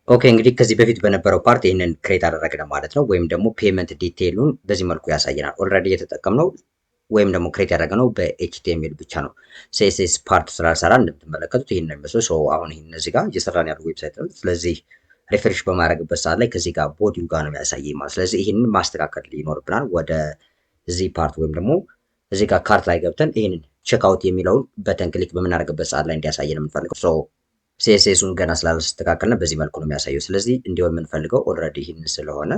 ኦኬ እንግዲህ ከዚህ በፊት በነበረው ፓርት ይህንን ክሬት አደረግን ማለት ነው። ወይም ደግሞ ፔመንት ዲቴይሉን በዚህ መልኩ ያሳየናል። ኦልሬዲ የተጠቀምነው ወይም ደግሞ ክሬት ያደረግነው በኤችቲኤምኤል ብቻ ነው። ሲኤስኤስ ፓርት ስላልሰራ እንደምትመለከቱት ይህን ነው የሚመስለው። ሶ አሁን ይህን እዚህ ጋር እየሰራን ያለው ዌብሳይት ነው። ስለዚህ ሪፍሬሽ በማድረግበት ሰዓት ላይ ከዚህ ጋር ቦዲው ጋር ነው የሚያሳየኝ ማለት። ስለዚህ ይህንን ማስተካከል ይኖርብናል። ወደ እዚህ ፓርት ወይም ደግሞ እዚህ ጋር ካርት ላይ ገብተን ይህንን ቼክአውት የሚለውን በተን ክሊክ በምናደርግበት ሰዓት ላይ እንዲያሳየን የምንፈልገው ሶ ሲኤስኤሱን ገና ስላላስተካከልን በዚህ መልኩ ነው የሚያሳየው። ስለዚህ እንዲሆን የምንፈልገው ኦልሬዲ ይህን ስለሆነ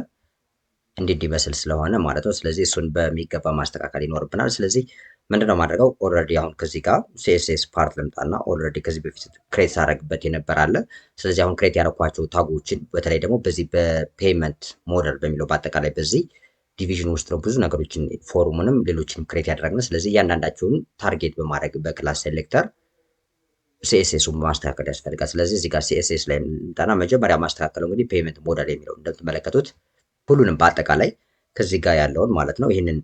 እንዲመስል ስለሆነ ማለት ነው። ስለዚህ እሱን በሚገባ ማስተካከል ይኖርብናል። ስለዚህ ምንድነው ማድረገው ኦልሬዲ አሁን ከዚህ ጋር ሲኤስኤስ ፓርት ልምጣና ኦልሬዲ ከዚህ በፊት ክሬት ሳደርግበት የነበረ አለ። ስለዚህ አሁን ክሬት ያደረኳቸው ታጎችን በተለይ ደግሞ በዚህ በፔመንት ሞዴል በሚለው በአጠቃላይ በዚህ ዲቪዥን ውስጥ ነው ብዙ ነገሮችን ፎርሙንም ሌሎችንም ክሬት ያደረግን። ስለዚህ እያንዳንዳቸውን ታርጌት በማድረግ በክላስ ሴሌክተር ሲኤስኤሱን ማስተካከል ያስፈልጋል። ስለዚህ እዚህ ጋር ሲኤስኤስ ላይ እንጠና መጀመሪያ ማስተካከለው እንግዲህ ፔመንት ሞዴል የሚለው እንደምትመለከቱት ሁሉንም በአጠቃላይ ከዚህ ጋር ያለውን ማለት ነው ይህንን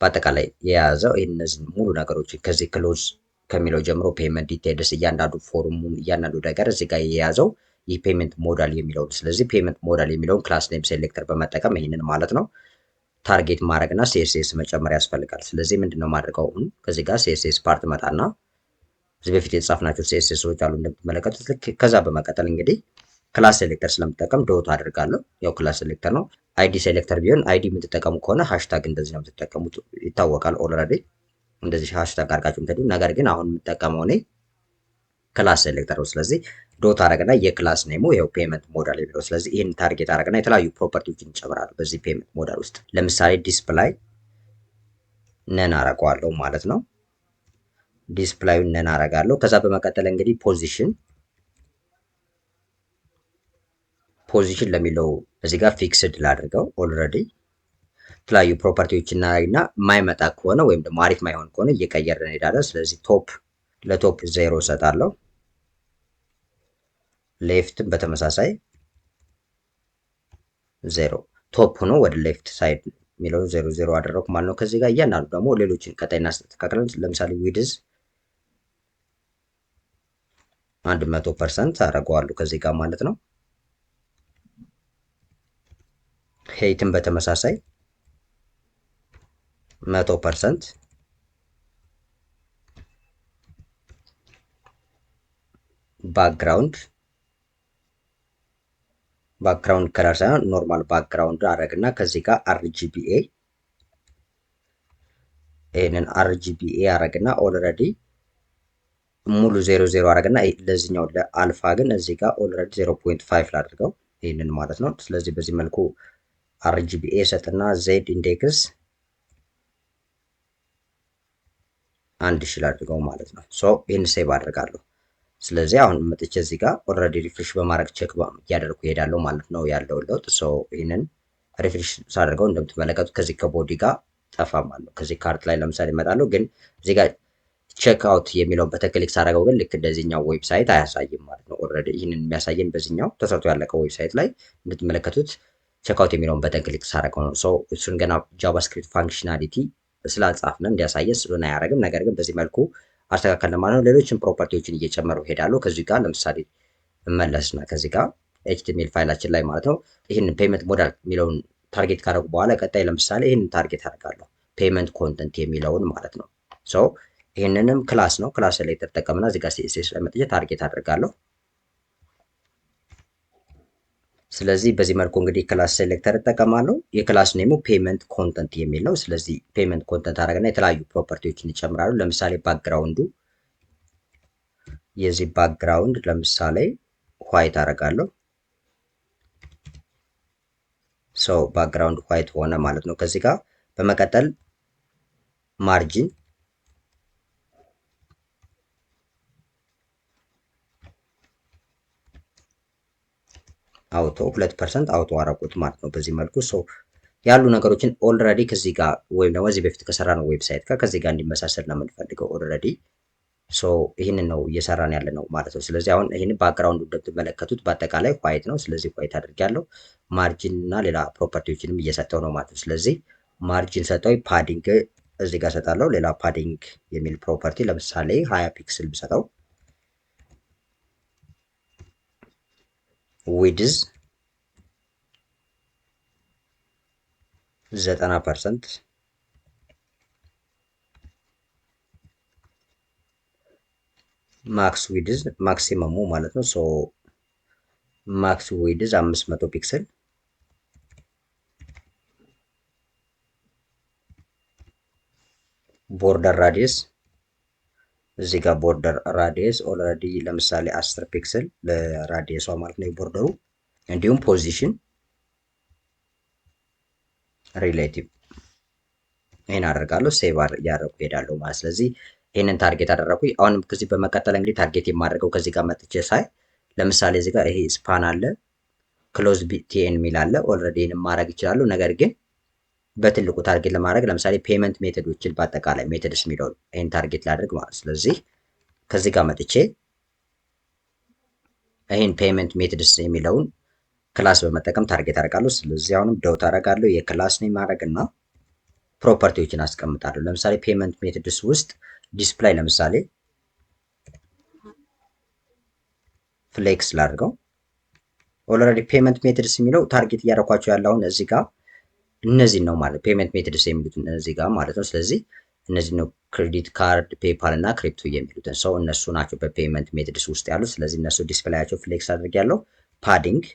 በአጠቃላይ የያዘው እነዚህ ሙሉ ነገሮችን ከዚህ ክሎዝ ከሚለው ጀምሮ ፔመንት ዲቴይልስ እያንዳንዱ ፎርሙን እያንዳንዱ ነገር እዚህ ጋር የያዘው ይህ ፔመንት ሞዴል የሚለውን ስለዚህ ፔመንት ሞዴል የሚለውን ክላስ ኔም ሴሌክተር በመጠቀም ይህንን ማለት ነው ታርጌት ማድረግ እና ሲኤስኤስ መጨመር ያስፈልጋል። ስለዚህ ምንድነው ማድረገው ከዚህ ጋር ሲኤስኤስ ፓርት መጣና እዚህ በፊት የተጻፍናቸው ሲኤስኤሶች አሉ እንደምትመለከቱት። ልክ ከዛ በመቀጠል እንግዲህ ክላስ ሴሌክተር ስለምጠቀም ዶት አድርጋለሁ። ያው ክላስ ሴሌክተር ነው። አይዲ ሴሌክተር ቢሆን አይዲ የምትጠቀሙ ከሆነ ሃሽታግ እንደዚህ ነው የምትጠቀሙት ይታወቃል። ኦልሬዲ እንደዚህ ሃሽታግ አድርጋችሁ ምትሄዱ። ነገር ግን አሁን የምጠቀመው እኔ ክላስ ሴሌክተር ነው። ስለዚህ ዶት አረግና የክላስ ኔሙ ይኸው ፔመንት ሞዴል የሚለው ስለዚህ ይህን ታርጌት አረግና የተለያዩ ፕሮፐርቲዎችን ይጨምራሉ በዚህ ፔመንት ሞዴል ውስጥ ለምሳሌ ዲስፕላይ ነን አረገዋለሁ ማለት ነው። ዲስፕላዩን ነን አረጋለሁ። ከዛ በመቀጠል እንግዲህ ፖዚሽን ለሚለው እዚህ ጋር ፊክስድ ላድርገው። ኦልሬዲ የተለያዩ ፕሮፐርቲዎች እና የማይመጣ ከሆነ ወይም ደግሞ አሪፍ ማይሆን ከሆነ እየቀየርን እንሄዳለን። ስለዚህ ለቶፕ 0 እሰጣለሁ። ሌፍትም በተመሳሳይ 0 ቶፕ ሆኖ ወደ ሌፍት ሳይድ የሚለውን 0 አደረኩ ማለት ነው። ከዚህ ጋር እያንዳንዱ ደግሞ ሌሎችን ቀጣይ እናስተካክለን። ለምሳሌ ዊድዝ 100% አደርገዋለሁ ከዚህ ጋር ማለት ነው። ሄይትን በተመሳሳይ 100% ባክግራውንድ ከለር ሳይሆን ኖርማል ባክግራውንድ አረግና ከዚህ ጋር አርጂቢኤ ይሄንን አርጂቢኤ አረግና ኦልሬዲ ሙሉ 00 አረግና ለዚህኛው ለአልፋ ግን እዚህ ጋር ኦልሬዲ 0.5 ላድርገው ይሄንን ማለት ነው። ስለዚህ በዚህ መልኩ አርጂቢኤ ሰጥና ዜድ ኢንዴክስ 1000 ላድርገው ማለት ነው። ሶ ይህን ሴቭ አድርጋለሁ። ስለዚህ አሁን መጥቼ እዚህ ጋር ኦልሬዲ ሪፍሬሽ በማድረግ ቼክ እያደረኩ ይሄዳለሁ ማለት ነው ያለው ለውጥ። ሶ ይህንን ሪፍሬሽ ሳደርገው እንደምትመለከቱት ከዚህ ከቦዲ ጋር ጠፋ ማለት ነው። ከዚህ ካርት ላይ ለምሳሌ እመጣለሁ፣ ግን እዚህ ጋር ቼክ አውት የሚለውን በተክሊክ ሳደርገው ግን ልክ እንደዚህኛው ዌብሳይት አያሳይም ማለት ነው። ኦልሬዲ ይህንን የሚያሳየን በዚህኛው ተሰርቶ ያለቀው ዌብሳይት ላይ እንደምትመለከቱት ቼክ አውት የሚለውን በተክሊክ ሳደርገው ነው። ሶ እሱን ገና ጃቫስክሪፕት ፋንክሽናሊቲ ስላልጻፍን እንዲያሳየን ስለሆነ አያደርግም። ነገር ግን በዚህ መልኩ አስተካከል ማለት ነው። ሌሎችን ፕሮፐርቲዎችን እየጨመሩ ሄዳሉ። ከዚህ ጋር ለምሳሌ እመለስና ከዚህ ጋር ኤችቲኤምኤል ፋይላችን ላይ ማለት ነው ይህንን ፔመንት ሞዴል የሚለውን ታርጌት ካደረጉ በኋላ ቀጣይ ለምሳሌ ይህንን ታርጌት አደርጋለሁ ፔመንት ኮንተንት የሚለውን ማለት ነው። ሶ ይህንንም ክላስ ነው ክላስ ላይ ተጠቀምና እዚህ ጋር ሲኤስኤስ ላይ መጥቼ ታርጌት አደርጋለሁ። ስለዚህ በዚህ መልኩ እንግዲህ ክላስ ሴሌክተር እጠቀማለሁ። የክላስ ኔሙ ፔመንት ኮንተንት የሚል ነው። ስለዚህ ፔመንት ኮንተንት አደረግና የተለያዩ ፕሮፐርቲዎችን ይጨምራሉ። ለምሳሌ ባክግራውንዱ የዚህ ባክግራውንድ ለምሳሌ ዋይት አደርጋለሁ። ሶ ባክግራውንድ ዋይት ሆነ ማለት ነው። ከዚህ ጋር በመቀጠል ማርጂን አውቶ 2% አውቶ አረቁት ማለት ነው። በዚህ መልኩ ያሉ ነገሮችን ኦልሬዲ ከዚህ ጋር ወይም ደግሞ እዚህ በፊት ከሰራነው ዌብሳይት ጋር ከዚህ ጋር እንዲመሳሰል ነው የምንፈልገው ኦልሬዲ ይህንን ነው እየሰራን ያለ ነው ማለት ነው። ስለዚህ አሁን ይህን ባክግራውንዱ እንደምትመለከቱት በአጠቃላይ ዋይት ነው። ስለዚህ ዋይት አድርጌያለሁ። ማርጂን እና ሌላ ፕሮፐርቲዎችንም እየሰጠው ነው ማለት ነው። ስለዚህ ማርጂን ሰጠው፣ ፓዲንግ እዚህ ጋር ሰጣለሁ። ሌላ ፓዲንግ የሚል ፕሮፐርቲ ለምሳሌ 20 ፒክስል ብሰጠው ዊድዝ 90%፣ ማክስ ዊድዝ ማክሲመሙ ማለት ነው። ሶ ማክስ ዊድዝ 500 ፒክስል፣ ቦርደር ራዲየስ እዚህ ጋር ቦርደር ራዲየስ ኦልሬዲ ለምሳሌ 10 ፒክስል ለራዲየሷ ማለት ነው የቦርደሩ። እንዲሁም ፖዚሽን ሪሌቲቭ ይሄን አደርጋለሁ፣ ሴቭ እያደረኩ ሄዳለሁ ማለት። ስለዚህ ይህንን ታርጌት አደረኩኝ። አሁንም ከዚህ በመቀጠል እንግዲህ ታርጌት የማደርገው ከዚህ ጋር መጥቼ ሳይ ለምሳሌ እዚህ ጋር ይሄ ስፓን አለ፣ ክሎዝ ቲኤን የሚል አለ። ኦልሬዲ ይህንን ማድረግ ይችላሉ። ነገር ግን በትልቁ ታርጌት ለማድረግ ለምሳሌ ፔመንት ሜቶዶችን በአጠቃላይ ሜቶድስ የሚለውን ይህን ታርጌት ላድርግ ማለት። ስለዚህ ከዚህ ጋር መጥቼ ይህን ፔመንት ሜቶድስ የሚለውን ክላስ በመጠቀም ታርጌት አደርጋለሁ። ስለዚህ አሁንም ዶት አደርጋለሁ፣ የክላስ ኔም ማድረግ እና ፕሮፐርቲዎችን አስቀምጣለሁ። ለምሳሌ ፔመንት ሜቶድስ ውስጥ ዲስፕላይ ለምሳሌ ፍሌክስ ላድርገው። ኦልሬዲ ፔመንት ሜቶድስ የሚለው ታርጌት እያደረኳቸው ያለ አሁን እዚህ ጋር እነዚህን ነው ማለት ፔመንት ሜቶድስ የሚሉት እዚህ ጋር ማለት ነው። ስለዚህ እነዚህ ነው ክሬዲት ካርድ፣ ፔፓል እና ክሪፕቶ የሚሉትን ሰው እነሱ ናቸው በፔመንት ሜቶድስ ውስጥ ያሉት። ስለዚህ እነሱ ዲስፕላያቸው ፍሌክስ አድርጌያለሁ። ፓዲንግ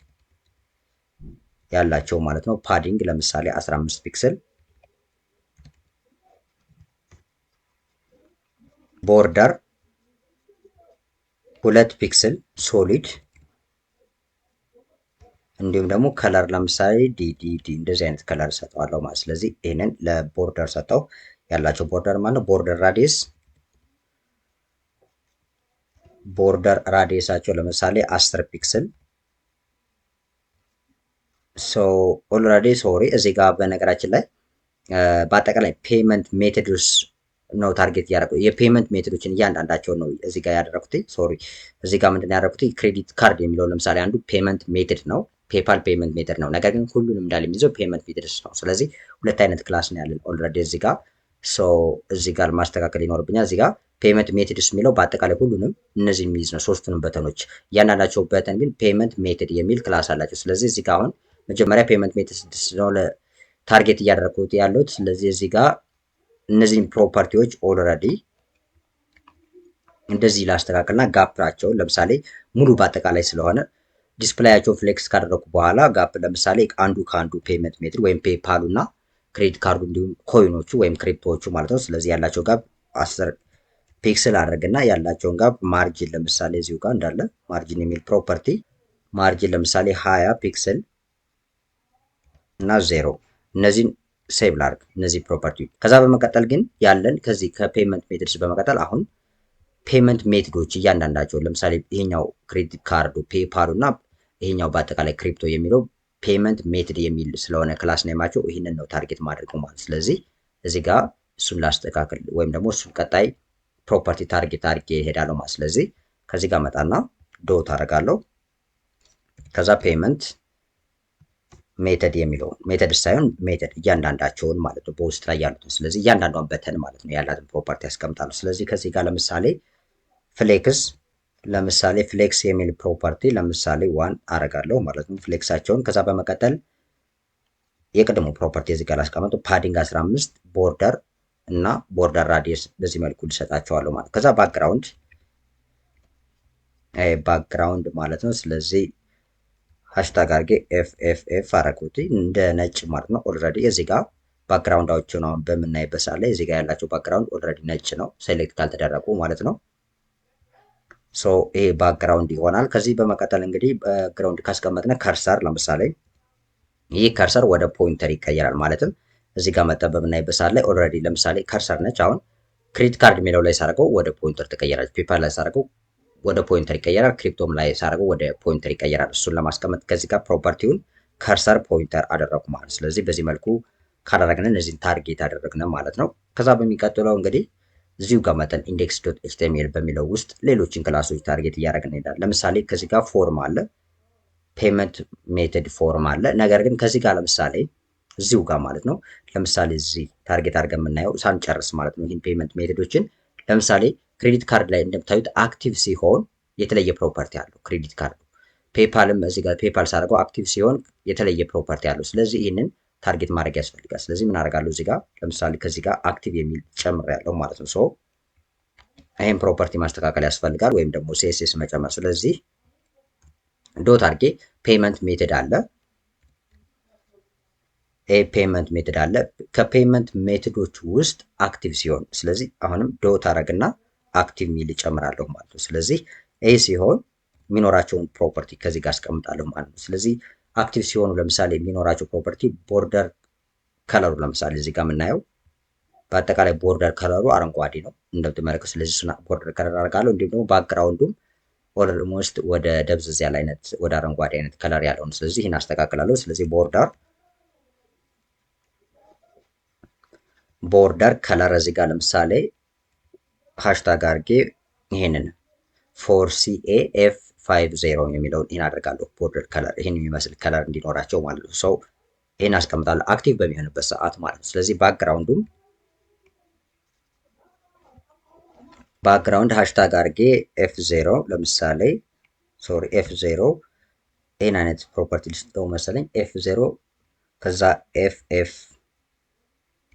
ያላቸው ማለት ነው። ፓዲንግ ለምሳሌ 15 ፒክስል፣ ቦርደር 2 ፒክስል ሶሊድ፣ እንዲሁም ደግሞ ከለር ለምሳሌ ዲዲዲ እንደዚህ አይነት ከለር ሰጠዋለሁ ማለት። ስለዚህ ይህንን ለቦርደር ሰጠው ያላቸው ቦርደር ማለት ነው። ቦርደር ራዲየሳቸው ለምሳሌ 10 ፒክስል። ሶ ኦልሬዲ ሶሪ እዚህ ጋር በነገራችን ላይ በአጠቃላይ ፔመንት ሜቶድስ ነው ታርጌት እያደረኩት የፔመንት ሜቶዶችን እያንዳንዳቸውን ነው እዚህ ጋር ያደረኩት። ሶሪ እዚህ ጋር ምንድን ያደረኩት ክሬዲት ካርድ የሚለው ለምሳሌ አንዱ ፔመንት ሜቶድ ነው፣ ፔፓል ፔመንት ሜቶድ ነው። ነገር ግን ሁሉንም እንዳለ የሚይዘው ፔመንት ሜቶድስ ነው። ስለዚህ ሁለት አይነት ክላስ ነው ያለን ኦልሬዲ እዚህ ጋር። ሶ እዚህ ጋር ማስተካከል ይኖርብኛል። እዚህ ጋር ፔመንት ሜቶድስ የሚለው በአጠቃላይ ሁሉንም እነዚህ የሚይዝ ነው፣ ሶስቱንም በተኖች። እያንዳንዳቸው በተን ግን ፔመንት ሜቶድ የሚል ክላስ አላቸው። ስለዚህ እዚህ ጋር አሁን መጀመሪያ ፔመንት ሜቶድስ ነው ታርጌት እያደረኩት ያለሁት። ስለዚህ እዚህ ጋር እነዚህን ፕሮፐርቲዎች ኦልሬዲ እንደዚህ ላስተካከልና ጋፕራቸውን ለምሳሌ ሙሉ በአጠቃላይ ስለሆነ ዲስፕላያቸውን ፍሌክስ ካደረኩ በኋላ ጋፕ ለምሳሌ አንዱ ከአንዱ ፔመንት ሜትድ ወይም ፔፓሉ እና ክሬዲት ካርዱ እንዲሁም ኮይኖቹ ወይም ክሪፕቶዎቹ ማለት ነው። ስለዚህ ያላቸው ጋፕ 10 ፒክስል አድርግና ያላቸውን ጋፕ ማርጂን ለምሳሌ እዚሁ ጋር እንዳለ ማርጂን የሚል ፕሮፐርቲ ማርጂን ለምሳሌ 20 ፒክስል እና 0 እነዚህን ሴቭ ላድርግ እነዚህ ፕሮፐርቲ። ከዛ በመቀጠል ግን ያለን ከዚህ ከፔመንት ሜትድስ በመቀጠል አሁን ፔመንት ሜትዶች እያንዳንዳቸው ለምሳሌ ይሄኛው ክሬዲት ካርዱ ፔፓሉ እና ይሄኛው በአጠቃላይ ክሪፕቶ የሚለው ፔመንት ሜትድ የሚል ስለሆነ ክላስ ኔማቸው ይህንን ነው ታርጌት ማድረገው ማለት። ስለዚህ እዚህ ጋር እሱን ላስተካክል ወይም ደግሞ እሱን ቀጣይ ፕሮፐርቲ ታርጌት አድርጌ እሄዳለሁ ማለት። ስለዚህ ከዚህ ጋር መጣና ዶት አደርጋለሁ። ከዛ ፔመንት ሜተድ የሚለው ሜተድ ሳይሆን ሜተድ እያንዳንዳቸውን ማለት ነው በውስጥ ላይ ያሉትን። ስለዚህ እያንዳንዷን በተን ማለት ነው ያላትን ፕሮፐርቲ ያስቀምጣለሁ። ስለዚህ ከዚህ ጋር ለምሳሌ ፍሌክስ ለምሳሌ ፍሌክስ የሚል ፕሮፐርቲ ለምሳሌ 1 አረጋለሁ ማለት ነው ፍሌክሳቸውን። ከዛ በመቀጠል የቅድሙ ፕሮፐርቲ እዚህ ጋር ላስቀምጠው ፓዲንግ 15 ቦርደር እና ቦርደር ራዲየስ በዚህ መልኩ ልሰጣቸዋለሁ ማለት። ከዛ ባክግራውንድ ማለት ነው። ስለዚህ ሃሽታግ አድርጌ ኤፍ አረኩት እንደ ነጭ ማለት ነው። ኦልሬዲ እዚህ ጋር ባክግራውንዳቸው ነው በምናይበት ሰዓት ላይ እዚህ ጋር ያላቸው ባክግራውንድ ኦልሬዲ ነጭ ነው ሴሌክት ካልተደረጉ ማለት ነው። ሶ ይሄ ባክግራውንድ ይሆናል። ከዚህ በመቀጠል እንግዲህ ባክግራውንድ ካስቀመጥነ ከርሰር ለምሳሌ ይህ ከርሰር ወደ ፖይንተር ይቀየራል። ማለትም እዚህ ጋር መጠን በምናይበት ሰዓት ላይ ኦልሬዲ ለምሳሌ ከርሰር ነች። አሁን ክሬዲት ካርድ የሚለው ላይ ሳደርገው ወደ ፖይንተር ትቀየራለች። ፔፓል ላይ ሳደርገው ወደ ፖይንተር ይቀየራል። ክሪፕቶም ላይ ሳደርገው ወደ ፖይንተር ይቀየራል። እሱን ለማስቀመጥ ከዚህ ጋር ፕሮፐርቲውን ከርሰር ፖይንተር አደረኩ ማለት። ስለዚህ በዚህ መልኩ ካደረግን እነዚህን ታርጌት አደረግን ማለት ነው። ከዛ በሚቀጥለው እንግዲህ እዚሁ ጋር መጠን ኢንዴክስ ዶት ኤችቲኤምኤል በሚለው ውስጥ ሌሎችን ክላሶች ታርጌት እያደረግን እንሄዳለን። ለምሳሌ ከዚህ ጋር ፎርም አለ፣ ፔመንት ሜተድ ፎርም አለ። ነገር ግን ከዚህ ጋር ለምሳሌ እዚሁ ጋር ማለት ነው ለምሳሌ እዚህ ታርጌት አድርገን የምናየው ሳንጨርስ ማለት ነው ይህን ፔመንት ሜተዶችን ለምሳሌ ክሬዲት ካርድ ላይ እንደምታዩት አክቲቭ ሲሆን የተለየ ፕሮፐርቲ አለው ክሬዲት ካርድ። ፔፓልም እዚህ ጋር ፔፓል ሳደርገው አክቲቭ ሲሆን የተለየ ፕሮፐርቲ አለው። ስለዚህ ይህንን ታርጌት ማድረግ ያስፈልጋል። ስለዚህ ምን አደርጋለሁ እዚህ ጋር ለምሳሌ ከዚህ ጋር አክቲቭ የሚል ጨምሬያለሁ ማለት ነው። ሶ ይህን ፕሮፐርቲ ማስተካከል ያስፈልጋል ወይም ደግሞ ሲኤስኤስ መጨመር። ስለዚህ ዶት አድርጌ ፔመንት ሜተድ አለ ፔመንት ሜተድ አለ። ከፔመንት ሜተዶች ውስጥ አክቲቭ ሲሆን ስለዚህ አሁንም ዶት አረግና አክቲቭ ሚል እጨምራለሁ ማለት ነው። ስለዚህ ይህ ሲሆን የሚኖራቸውን ፕሮፐርቲ ከዚህ ጋር አስቀምጣለሁ ማለት ነው። ስለዚህ አክቲቭ ሲሆኑ ለምሳሌ የሚኖራቸው ፕሮፐርቲ ቦርደር ከለሩ ለምሳሌ እዚህ ጋር የምናየው በአጠቃላይ ቦርደር ከለሩ አረንጓዴ ነው እንደምትመለከቱ። ስለዚህ እሱን ቦርደር ከለር አደርጋለሁ። እንዲሁም ደግሞ ባክግራውንዱም ኦልሞስት ወደ ደብዘዝ ያለ አይነት ወደ አረንጓዴ አይነት ከለር ያለው ነው። ስለዚህ ይህን አስተካክላለሁ። ስለዚህ ቦርደር ከለር እዚህ ጋር ለምሳሌ ሃሽታግ አድርጌ ይሄንን ፎር ሲኤኤፍ 50 የሚለውን ይህን አደርጋለሁ። ቦርደር ከለር ይህን የሚመስል ከለር እንዲኖራቸው ማለት ነው። ሰው ይህን አስቀምጣለሁ አክቲቭ በሚሆንበት ሰዓት ማለት ነው። ስለዚህ ባክግራውንድ ሃሽታግ አድርጌ ኤፍ0 ለምሳሌ ኤፍ0 ይህን አይነት ፕሮፐርቲ ልስጠው መሰለኝ ኤፍ0 ከዛ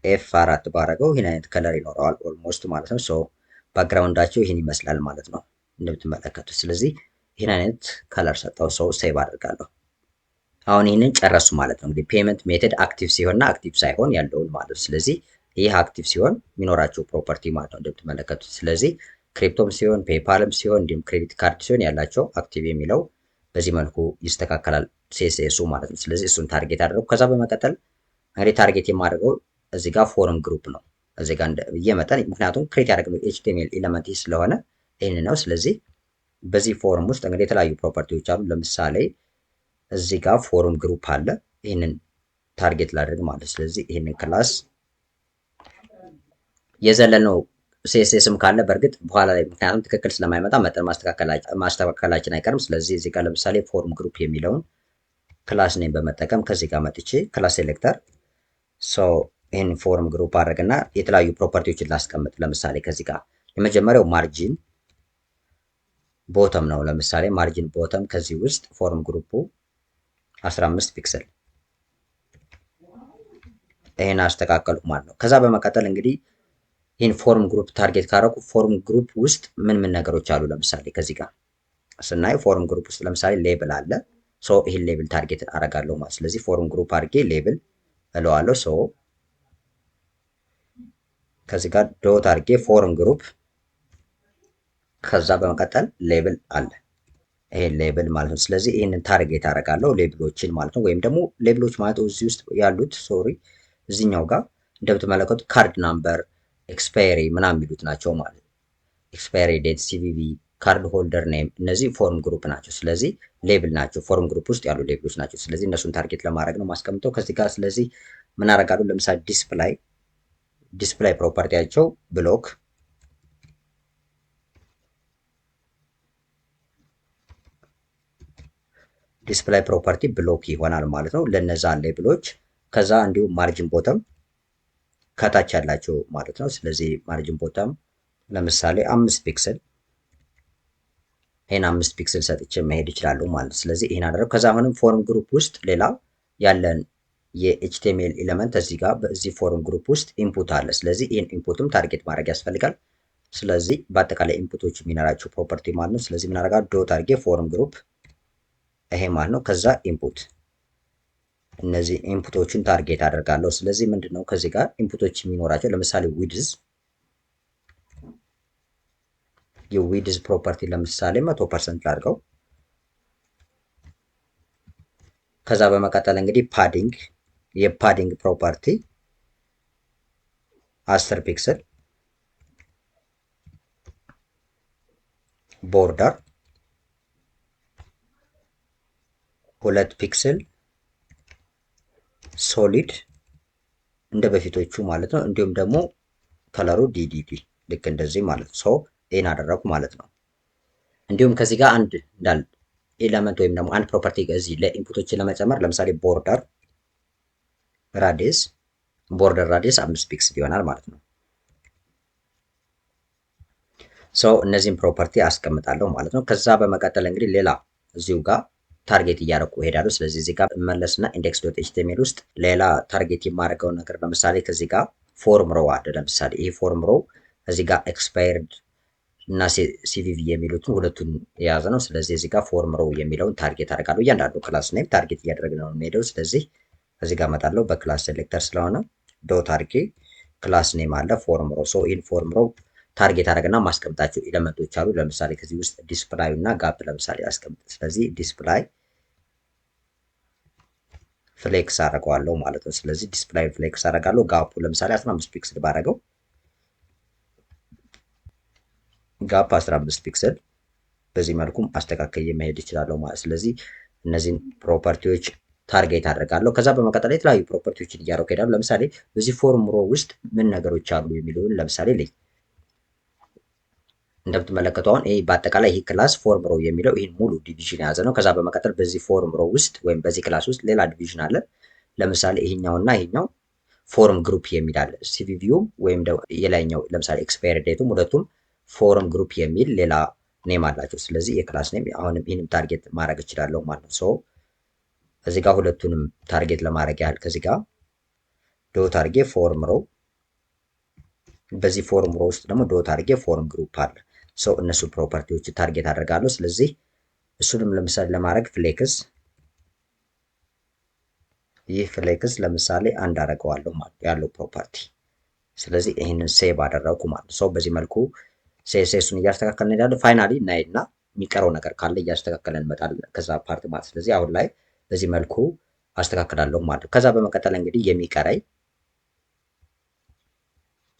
ኤፍ4 ባረገው ይህን አይነት ከለር ይኖረዋል ኦልሞስት ማለት ነው። ሶ ባክግራውንዳቸው ይህን ይመስላል ማለት ነው እንደምትመለከቱት። ስለዚህ ይህን አይነት ከለር ሰጠው። ሰው ሴቭ አድርጋለሁ። አሁን ይህንን ጨረሱ ማለት ነው። እንግዲህ ፔመንት ሜተድ አክቲቭ ሲሆንና አክቲቭ ሳይሆን ያለውን ማለት ነው። ስለዚህ ይህ አክቲቭ ሲሆን የሚኖራቸው ፕሮፐርቲ ማለት ነው እንደምትመለከቱት። ስለዚህ ክሪፕቶም ሲሆን ፔፓልም ሲሆን እንዲሁም ክሬዲት ካርድ ሲሆን ያላቸው አክቲቭ የሚለው በዚህ መልኩ ይስተካከላል ሲኤስኤሱ ማለት ነው። ስለዚህ እሱን ታርጌት አደረጉ። ከዛ በመቀጠል እንግዲህ ታርጌት የማደርገው እዚህ ጋር ፎረም ግሩፕ ነው። እዚህ ጋር እየመጠን ምክንያቱም ክሬት ያደረግነው ኤችቲኤምኤል ኤለመንት ስለሆነ ይህን ነው። ስለዚህ በዚህ ፎረም ውስጥ እንግዲህ የተለያዩ ፕሮፐርቲዎች አሉ። ለምሳሌ እዚህ ጋር ፎረም ግሩፕ አለ። ይህንን ታርጌት ላደርግ ማለት ስለዚህ ይህንን ክላስ የዘለልነው ሲኤስኤስም ካለ በእርግጥ በኋላ ላይ ምክንያቱም ትክክል ስለማይመጣ መጠን ማስተካከላችን አይቀርም። ስለዚህ እዚህ ጋር ለምሳሌ ፎርም ግሩፕ የሚለውን ክላስ ኔም በመጠቀም ከዚህ ጋር መጥቼ ክላስ ሴሌክተር ይህን ፎርም ግሩፕ አድረግና የተለያዩ ፕሮፐርቲዎችን ላስቀምጥ። ለምሳሌ ከዚህ ጋር የመጀመሪያው ማርጂን ቦተም ነው። ለምሳሌ ማርጂን ቦተም ከዚህ ውስጥ ፎርም ግሩፑ 15 ፒክሰል ይህን አስተካከሉ ማለት ነው። ከዛ በመቀጠል እንግዲህ ይህን ፎርም ግሩፕ ታርጌት ካረኩ ፎርም ግሩፕ ውስጥ ምን ነገሮች አሉ? ለምሳሌ ከዚህ ጋር ስናይ ፎርም ግሩፕ ውስጥ ለምሳሌ ሌብል አለ። ይህን ሌብል ታርጌት አረጋለሁ ማለት ስለዚህ ፎርም ግሩፕ አድርጌ ሌብል እለዋለሁ። ከዚህ ጋር ዶት አድርጌ ፎርም ግሩፕ ከዛ በመቀጠል ሌብል አለ። ይሄን ሌብል ማለት ነው። ስለዚህ ይህንን ታርጌት አደርጋለሁ ሌብሎችን ማለት ነው። ወይም ደግሞ ሌብሎች ማለት እዚህ ውስጥ ያሉት እዚህኛው ጋር እንደምትመለከቱት ካርድ ናምበር፣ ኤክስፓየሪ ምናምን የሚሉት ናቸው ማለት ነው። ኤክስፓየሪ ዴት፣ ሲቪቪ፣ ካርድ ሆልደር ኔም እነዚህ ፎርም ግሩፕ ናቸው። ስለዚህ ሌብል ናቸው፣ ፎርም ግሩፕ ውስጥ ያሉ ሌብሎች ናቸው። ስለዚህ እነሱን ታርጌት ለማድረግ ነው ማስቀምጠው። ከዚህ ጋር ስለዚህ ምን አደርጋለሁ? ለምሳሌ ዲስፕላይ ፕሮፐርቲያቸው ብሎክ ዲስፕላይ ፕሮፐርቲ ብሎክ ይሆናል ማለት ነው ለነዛ ሌብሎች። ከዛ እንዲሁም ማርጂን ቦተም ከታች ያላቸው ማለት ነው። ስለዚህ ማርጂን ቦተም ለምሳሌ 5 ፒክስል ይሄን 5 ፒክስል ሰጥቼ መሄድ ይችላሉ ማለት ነው። ስለዚህ ይሄን አደረኩ። ከዛ አሁንም ፎርም ግሩፕ ውስጥ ሌላ ያለን የኤችቲኤምኤል ኤሌመንት እዚህ ጋር በዚህ ፎርም ግሩፕ ውስጥ ኢንፑት አለ። ስለዚህ ይህን ኢንፑትም ታርጌት ማድረግ ያስፈልጋል። ስለዚህ በአጠቃላይ ኢንፑቶች የሚኖራቸው ፕሮፐርቲ ማለት ነው። ስለዚህ ምን አደርጋለሁ? ዶት አድርጌ ፎርም ግሩፕ ይሄ ማለት ነው። ከዛ ኢንፑት እነዚህ ኢንፑቶችን ታርጌት አደርጋለሁ። ስለዚህ ምንድነው ከዚህ ጋር ኢንፑቶች የሚኖራቸው ለምሳሌ የዊድዝ ፕሮፐርቲ ለምሳሌ 100% ላድርገው። ከዛ በመቀጠል እንግዲህ የፓዲንግ ፕሮፐርቲ 10 ፒክስል፣ ቦርደር 2 ፒክስል፣ ሶሊድ እንደ በፊቶቹ ማለት ነው። እንዲሁም ደግሞ ከለሩ ዲዲዲ ልክ እንደዚህ ማለት ነው። ይህን አደረኩ ማለት ነው። እንዲሁም ከዚህ ጋር አንድ እንዳል ኤለመንት ወይም ደግሞ አንድ ፕሮፐርቲ እዚህ ለኢንፑቶችን ለመጨመር ለምሳሌ ቦርደር ራዲየስ 5 ፒክስል ይሆናል ማለት ነው። እነዚህን ፕሮፐርቲ አስቀምጣለሁ ማለት ነው። ከዛ በመቀጠል እንግዲህ ሌላ እዚሁ ጋር ታርጌት እያደረኩ እሄዳለሁ። ስለዚህ እዚህ ጋር መለስና ኢንዴክስ ዶት ኤችቲኤምኤል ውስጥ ሌላ ታርጌት የማደርገው ነገር ለምሳሌ ከዚህ ጋር ፎርም ሮው አለ። ለምሳሌ ይሄ ፎርም ሮው እዚህ ጋር ኤክስፓየርድ እና ሲቪቪ የሚሉትን ሁለቱን የያዘ ነው። ስለዚህ እዚህ ጋር ፎርም ሮው የሚለውን ታርጌት አደርጋለሁ። እያንዳንዱ ክላስ ኔም ታርጌት እያደረግን ነው የሚሄደው። ስለዚህ እዚህ ጋር እመጣለሁ። በክላስ ሴሌክተር ስለሆነ ዶት አድርጌ ክላስ ኔም አለ ፎርም ሮው። ሶ ኢን ፎርም ሮው ታርጌት አደረግና ማስቀምጣቸው ኤሌመንቶች አሉ። ለምሳሌ ከዚህ ውስጥ ዲስፕላይ እና ጋፕ ለምሳሌ አስቀምጥ። ስለዚህ ዲስፕላይ ፍሌክስ አደርገዋለሁ ማለት ነው። ስለዚህ ዲስፕላይ ፍሌክስ አደርጋለሁ። ጋፑ ለምሳሌ 15 ፒክስል ባደረገው ጋፕ 15 ፒክስል በዚህ መልኩም አስተካክዬ መሄድ ይችላለሁ ማለት። ስለዚህ እነዚህን ፕሮፐርቲዎች ታርጌት አደርጋለሁ። ከዛ በመቀጠል የተለያዩ ፕሮፐርቲዎችን እያደረኩ ሄዳለሁ። ለምሳሌ በዚህ ፎርም ሮ ውስጥ ምን ነገሮች አሉ የሚለውን ለምሳሌ ልይ። እንደምትመለከቱ አሁን ይሄ በአጠቃላይ ይሄ ክላስ ፎርም ሮ የሚለው ይህን ሙሉ ዲቪዥን የያዘ ነው። ከዛ በመቀጠል በዚህ ፎርም ሮ ውስጥ ወይም በዚህ ክላስ ውስጥ ሌላ ዲቪዥን አለ። ለምሳሌ ይሄኛውና ይሄኛው ፎርም ግሩፕ የሚል አለ። ሲቪቪው ወይም የላይኛው ለምሳሌ ኤክስፓየር ዴቱም ሁለቱም ፎርም ግሩፕ የሚል ሌላ ኔም አላቸው። ስለዚህ የክላስ ኔም አሁንም ይህንም ታርጌት ማድረግ እችላለሁ ማለት ነው። ሶ እዚህ ጋር ሁለቱንም ታርጌት ለማድረግ ያህል ከዚህ ጋር ዶት አድርጌ ፎርም ሮ፣ በዚህ ፎርም ሮ ውስጥ ደግሞ ዶት አድርጌ ፎርም ግሩፕ አለ። ሰው እነሱ ፕሮፐርቲዎች ታርጌት አደርጋለሁ። ስለዚህ እሱንም ለምሳሌ ለማድረግ ፍሌክስ፣ ይህ ፍሌክስ ለምሳሌ አንድ አደርገዋለሁ ማለት ያለው ፕሮፐርቲ። ስለዚህ ይህንን ሴቭ አደረጉ ማለት ሰው በዚህ መልኩ ሴሱን እያስተካከልን እንሄዳለን። ፋይናሊ እናይና የሚቀረው ነገር ካለ እያስተካከለን እንመጣለን ከዛ ፓርት ማለት። ስለዚህ አሁን ላይ በዚህ መልኩ አስተካክላለሁ ማለት ነው። ከዛ በመቀጠል እንግዲህ የሚቀረኝ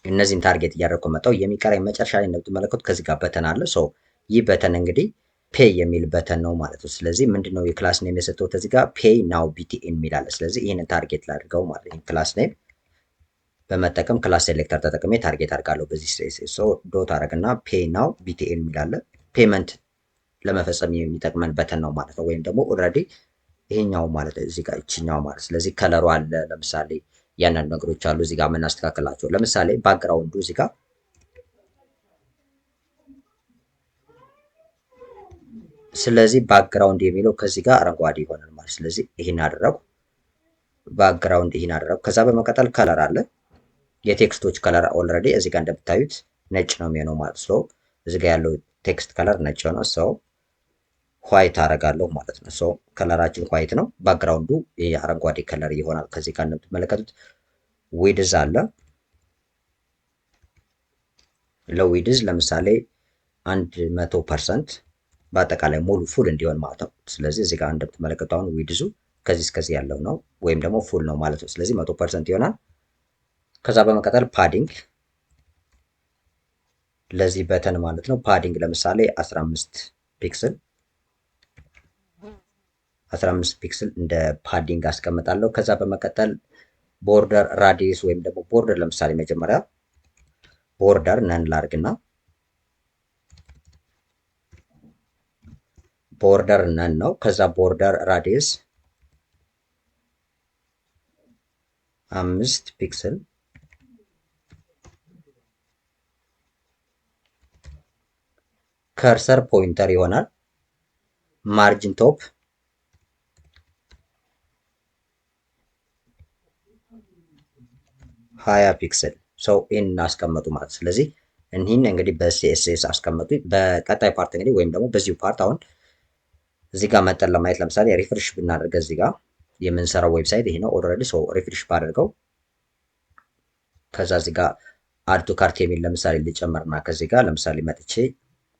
እነዚህን ታርጌት እያደረኩ መጣው። የሚቀረኝ መጨረሻ ላይ እንደምትመለከቱት ከዚህ ጋር በተን አለ። ሶ ይህ በተን እንግዲህ ፔይ የሚል በተን ነው ማለት ነው። ስለዚህ ምንድነው የክላስ ኔም የሰጠሁት እዚህ ጋር ፔይ ናው ቢቲኤን የሚል አለ። ስለዚህ ይህንን ታርጌት ላድርገው ማለት ነው። ክላስ ኔም በመጠቀም ክላስ ሴሌክተር ተጠቅሜ ታርጌት አድርጋለሁ። በዚህ ሶ ዶት አደረግና ፔይ ናው ቢቲኤን የሚል አለ። ፔመንት ለመፈጸም የሚጠቅመን በተን ነው ማለት ነው። ወይም ደግሞ ኦልሬዲ ይሄኛው ማለት እዚህ ጋር ይችኛው ማለት። ስለዚህ ከለሩ አለ። ለምሳሌ ያንዳንዱ ነገሮች አሉ እዚህ ጋር የምናስተካክላቸው። ለምሳሌ ባክግራውንዱ እዚህ ጋር ስለዚህ ባክግራውንድ የሚለው ከዚህ ጋር አረንጓዴ ይሆናል ማለት። ስለዚህ ይህን አደረጉ፣ ባክግራውንድ ይህን አደረጉ። ከዛ በመቀጠል ከለር አለ። የቴክስቶች ከለር ኦልሬዲ እዚህ ጋር እንደምታዩት ነጭ ነው የሚሆነው ማለት ነው። እዚህ ጋር ያለው ቴክስት ከለር ነጭ ነው። ሰው ዋይት አደርጋለሁ ማለት ነው። ሶ ከለራችን ዋይት ነው። ባክግራውንዱ የአረንጓዴ ከለር ይሆናል። ከዚህ ጋር እንደምትመለከቱት ዊድዝ አለ። ለዊድዝ ለምሳሌ 100% በአጠቃላይ ሙሉ ፉል እንዲሆን ማለት ነው። ስለዚህ እዚህ ጋር እንደምትመለከቱ አሁን ዊድዙ ከዚህ እስከዚህ ያለው ነው ወይም ደግሞ ፉል ነው ማለት ነው። ስለዚህ 100% ይሆናል። ከዛ በመቀጠል ፓዲንግ ለዚህ በተን ማለት ነው። ፓዲንግ ለምሳሌ 15 ፒክስል 15 ፒክስል እንደ ፓዲንግ አስቀምጣለሁ። ከዛ በመቀጠል ቦርደር ራዲየስ ወይም ደግሞ ቦርደር ለምሳሌ መጀመሪያ ቦርደር ነን ላርግና ቦርደር ነን ነው። ከዛ ቦርደር ራዲየስ 5 ፒክስል ከርሰር ፖይንተር ይሆናል። ማርጅን ቶፕ 20 ፒክስል ሰው ይህን አስቀመጡ ማለት። ስለዚህ እኒህን እንግዲህ በሲኤስኤስ አስቀመጡ። በቀጣይ ፓርት እንግዲህ ወይም ደግሞ በዚሁ ፓርት አሁን እዚህ ጋር መጠን ለማየት ለምሳሌ ሪፍሬሽ ብናደርገ እዚህ ጋር የምንሰራው ዌብሳይት ይሄ ነው ኦልሬዲ። ሶ ሪፍሬሽ ባደርገው ከዛ እዚህ ጋር አድ ቱ ካርት የሚል ለምሳሌ ልጨምርና ከዚህ ጋር ለምሳሌ መጥቼ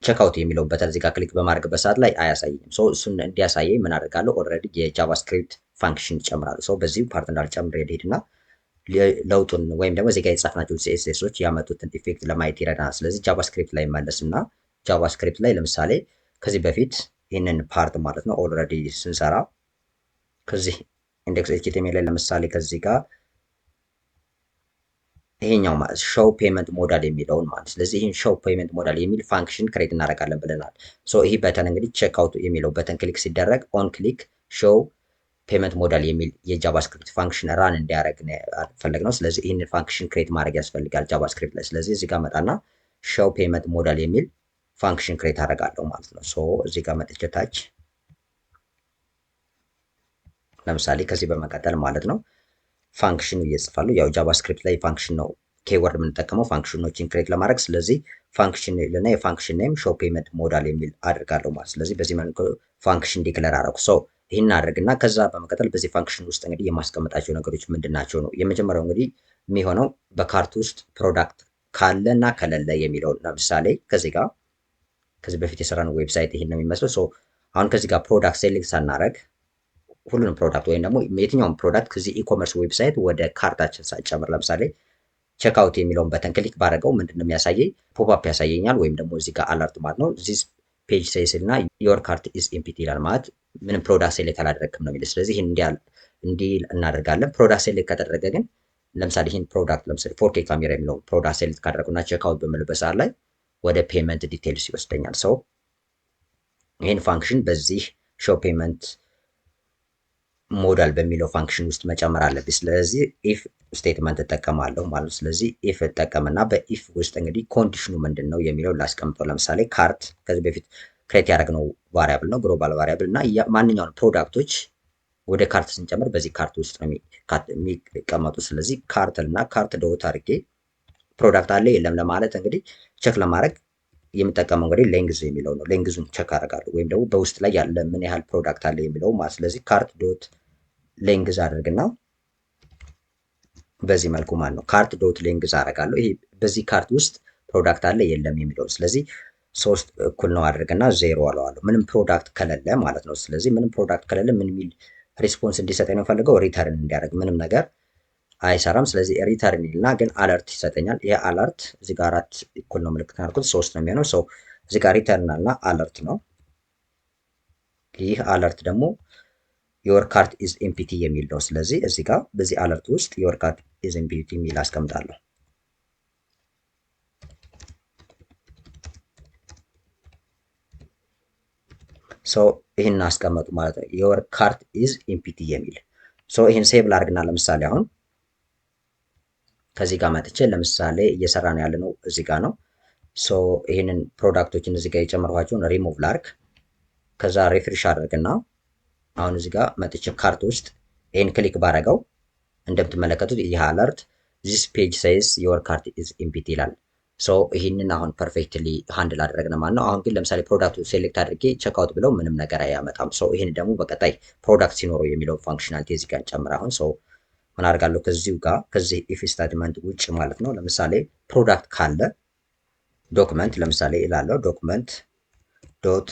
ቼክአውት የሚለው በተን እዚህ ጋር ክሊክ በማድረግበት ሰዓት ላይ አያሳየኝም። ሶ እሱን እንዲያሳየኝ ምን አደርጋለሁ? ኦልሬዲ የጃቫስክሪፕት ፋንክሽን ይጨምራሉ። ሶ በዚህ ፓርት እንዳልጨምር ሄድና ለውጡን ወይም ደግሞ እዚህ ጋር የጻፍናቸውን ሲኤስኤሶች ያመጡትን ኢፌክት ለማየት ይረዳናል። ስለዚህ ጃቫስክሪፕት ላይ መለስና ጃቫስክሪፕት ላይ ለምሳሌ ከዚህ በፊት ይህንን ፓርት ማለት ነው ኦልሬዲ ስንሰራ ከዚህ ኢንዴክስ ኤችቲኤምኤል ላይ ለምሳሌ ከዚህ ጋር ይሄኛው ማለት ሾው ፔመንት ሞዳል የሚለውን ማለት ስለዚህ ይህን ሾው ፔመንት ሞዳል የሚል ፋንክሽን ክሬት እናደርጋለን ብለናል። ሶ ይህ በተን እንግዲህ ቼክ አውት የሚለው በተን ክሊክ ሲደረግ ኦን ክሊክ ሾው ፔመንት ሞዳል የሚል የጃቫስክሪፕት ፋንክሽን ራን እንዲያደርግ ፈለግ ነው። ስለዚህ ይህንን ፋንክሽን ክሬት ማድረግ ያስፈልጋል ጃቫስክሪፕት ላይ። ስለዚህ እዚህ ጋር መጣና ሾው ፔመንት ሞዳል የሚል ፋንክሽን ክሬት አደርጋለሁ ማለት ነው። ሶ እዚህ ጋር መጥቼ ታች ለምሳሌ ከዚህ በመቀጠል ማለት ነው ፋንክሽን እየጽፋሉ። ያው ጃቫስክሪፕት ላይ ፋንክሽን ነው ኬወርድ የምንጠቀመው ፋንክሽኖችን ክሬት ለማድረግ። ስለዚህ ፋንክሽን ልና የፋንክሽን ኔም ሾው ፔመንት ሞዳል የሚል አድርጋለሁ ማለት። ስለዚህ በዚህ መልኩ ፋንክሽን ዲክለር አደረኩ። ሰው ይህን አድርግና ከዛ በመቀጠል በዚህ ፋንክሽን ውስጥ እንግዲህ የማስቀምጣቸው ነገሮች ምንድን ናቸው ነው። የመጀመሪያው እንግዲህ የሚሆነው በካርት ውስጥ ፕሮዳክት ካለ እና ከሌለ የሚለውን ለምሳሌ ከዚህ በፊት የሰራነው ዌብሳይት ይሄን ነው የሚመስለው። አሁን ከዚህ ጋር ፕሮዳክት ሴሌክት ሳናረግ ሁሉንም ፕሮዳክት ወይም ደግሞ የትኛውን ፕሮዳክት ከዚህ ኢኮመርስ ዌብሳይት ወደ ካርታችን ሳንጨምር ለምሳሌ ቼክአውት የሚለውን በተን ክሊክ ባደረገው ምንድነው የሚያሳየኝ? ፖፕአፕ ያሳየኛል። ወይም ደግሞ እዚህ ጋር አለርት ማለት ነው ዚስ ፔጅ ሴይስ እና ዮር ካርት ኢዝ ኢምፕቲ ይላል። ማለት ምንም ፕሮዳክት ሴሌክት አላደረግም ነው የሚለው። ስለዚህ እንዲህ እናደርጋለን። ፕሮዳክት ሴሌክት ካደረገ ግን ለምሳሌ ይህን ፕሮዳክት ለምሳሌ 4K ካሜራ የሚለውን ፕሮዳክት ሴሌክት ካደረጉና ቼክአውት በምልበት ሰዓት ላይ ወደ ፔመንት ዲቴልስ ይወስደኛል። ሰው ይህን ፋንክሽን በዚህ ሾው ፔመንት ሞዳል በሚለው ፋንክሽን ውስጥ መጨመር አለብኝ። ስለዚህ ኢፍ ስቴትመንት እጠቀማለሁ ማለት ነው። ስለዚህ ኢፍ እጠቀምና በኢፍ ውስጥ እንግዲህ ኮንዲሽኑ ምንድን ነው የሚለው ላስቀምጠው። ለምሳሌ ካርት ከዚህ በፊት ክሬት ያደረግነው ቫሪያብል ነው ግሎባል ቫሪያብል እና ማንኛውንም ፕሮዳክቶች ወደ ካርት ስንጨምር በዚህ ካርት ውስጥ ነው የሚቀመጡ። ስለዚህ ካርት እና ካርት ዶት አድርጌ ፕሮዳክት አለ የለም ለማለት እንግዲህ ቸክ ለማድረግ የምጠቀመው እንግዲህ ሌንግዝ የሚለው ነው። ሌንግዙን ቸክ አደርጋለሁ ወይም ደግሞ በውስጥ ላይ ያለ ምን ያህል ፕሮዳክት አለ የሚለው ማለት። ስለዚህ ካርት ዶት ሌንግዝ አድርግና በዚህ መልኩ ማለት ነው ካርት ዶት ሌንግዝ አደርጋለሁ። ይሄ በዚህ ካርት ውስጥ ፕሮዳክት አለ የለም የሚለው። ስለዚህ 3 እኩል ነው አድርግና 0 አለዋለሁ ምንም ፕሮዳክት ከሌለ ማለት ነው። ስለዚህ ምንም ፕሮዳክት ከሌለ ምን የሚል ሪስፖንስ እንዲሰጠኝ ነው ፈልገው ሪተርን እንዲያደርግ ምንም ነገር አይሰራም። ስለዚህ ሪተርን ይልና ግን አለርት ይሰጠኛል። ይሄ አለርት እዚህ ጋር 4 እኩል ነው ምልክት አድርጉት 3 ነው የሚሆነው። ሰው እዚህ ጋር ሪተርን እና አለርት ነው። ይህ አለርት ደግሞ ዮር ካርት ኢዝ ኤምፕቲ የሚል ነው። ስለዚህ እዚህ ጋር በዚህ አለርት ውስጥ ዮር ካርት ኢዝ ኤምፕቲ የሚል አስቀምጣለሁ። ሶ ይህን አስቀመጡ ማለት ነው ዮር ካርት ኢዝ ኤምፕቲ የሚል። ሶ ይህን ሴቭ ላድርግና ለምሳሌ አሁን ከዚህ ጋር መጥቼ ለምሳሌ እየሰራ ነው ያለነው እዚህ ጋር ነው። ሶ ይህንን ፕሮዳክቶችን እዚህ ጋር የጨመርኳቸውን ሪሙቭ ላድርግ። ከዛ ሪፍሬሽ አድርግና አሁን እዚህ ጋር መጥቼ ካርት ውስጥ ይህን ክሊክ ባረገው እንደምትመለከቱት ይህ አለርት ዚስ ፔጅ ሳይዝ ዮር ካርት ኢዝ ኤምፕቲ ይላል። ሶ ይህንን አሁን ፐርፌክትሊ ሃንድል አደረግን ማለት ነው። አሁን ግን ለምሳሌ ፕሮዳክቱ ሴሌክት አድርጌ ቼክአውት ብለው ምንም ነገር አያመጣም። ሶ ይህን ደግሞ በቀጣይ ፕሮዳክት ሲኖረው የሚለው ፋንክሽናሊቲ እዚህ ጋር እንጨምር። አሁን ሶ ምን አደርጋለሁ ከዚሁ ጋር ከዚህ ኢፍ ስቴትመንት ውጭ ማለት ነው። ለምሳሌ ፕሮዳክት ካለ ዶክመንት ለምሳሌ እላለሁ ዶክመንት ዶት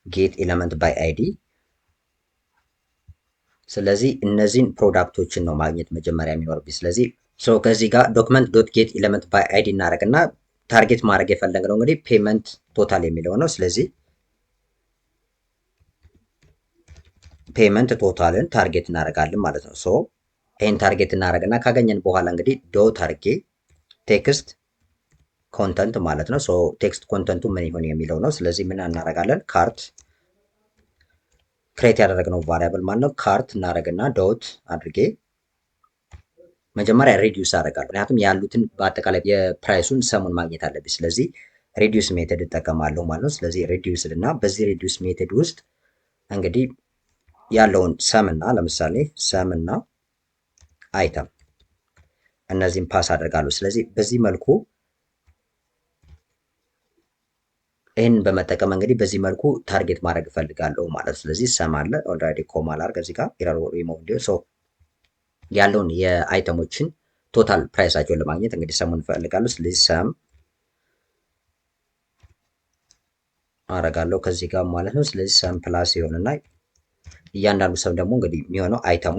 ጌት ኤለመንት ባይ አይዲ። ስለዚህ እነዚህን ፕሮዳክቶችን ነው ማግኘት መጀመሪያ የሚኖርብኝ። ስለዚህ ከዚህ ጋር ዶክመንት ዶት ጌት ኤለመንት ባይ አይዲ እናደርግና ታርጌት ማድረግ የፈለግነው እንግዲህ ፔመንት ቶታል የሚለው ነው። ስለዚህ ፔመንት ቶታልን ታርጌት እናደርጋለን ማለት ነው። ሶ ይህን ታርጌት እናደርግና ካገኘን በኋላ እንግዲህ ዶት አድርጌ ቴክስት ኮንተንት ማለት ነው። ሶ ቴክስት ኮንተንቱ ምን ይሆን የሚለው ነው። ስለዚህ ምን እናደርጋለን ካርት ክሬት ያደረግነው ቫሪያብል ማለት ነው ካርት እናደርግና ዶት አድርጌ መጀመሪያ ሬዲዩስ አደርጋለሁ። ምክንያቱም ያሉትን በአጠቃላይ የፕራይሱን ሰሙን ማግኘት አለብኝ። ስለዚህ ሬዲዩስ ሜተድ እጠቀማለሁ ማለት ነው። ስለዚህ ሬዲዩስ እና በዚህ ሬዲዩስ ሜተድ ውስጥ እንግዲህ ያለውን ሰምና ለምሳሌ ሰምና አይተም እነዚህን ፓስ አደርጋለሁ። ስለዚህ በዚህ መልኩ ይህን በመጠቀም እንግዲህ በዚህ መልኩ ታርጌት ማድረግ እፈልጋለሁ ማለት ነው። ስለዚህ ሰም አለ ኦልሬዲ ኮማ ላድርግ እዚህ ጋር ኤረር ሪሞቭ እንዲሆን ሶ ያለውን የአይተሞችን ቶታል ፕራይሳቸውን ለማግኘት እንግዲህ ሰሙን እፈልጋለሁ። ስለዚህ ሰም አረጋለሁ ከዚህ ጋር ማለት ነው። ስለዚህ ሰም ፕላስ ይሆንና እያንዳንዱ ሰም ደግሞ እንግዲህ የሚሆነው አይተሟ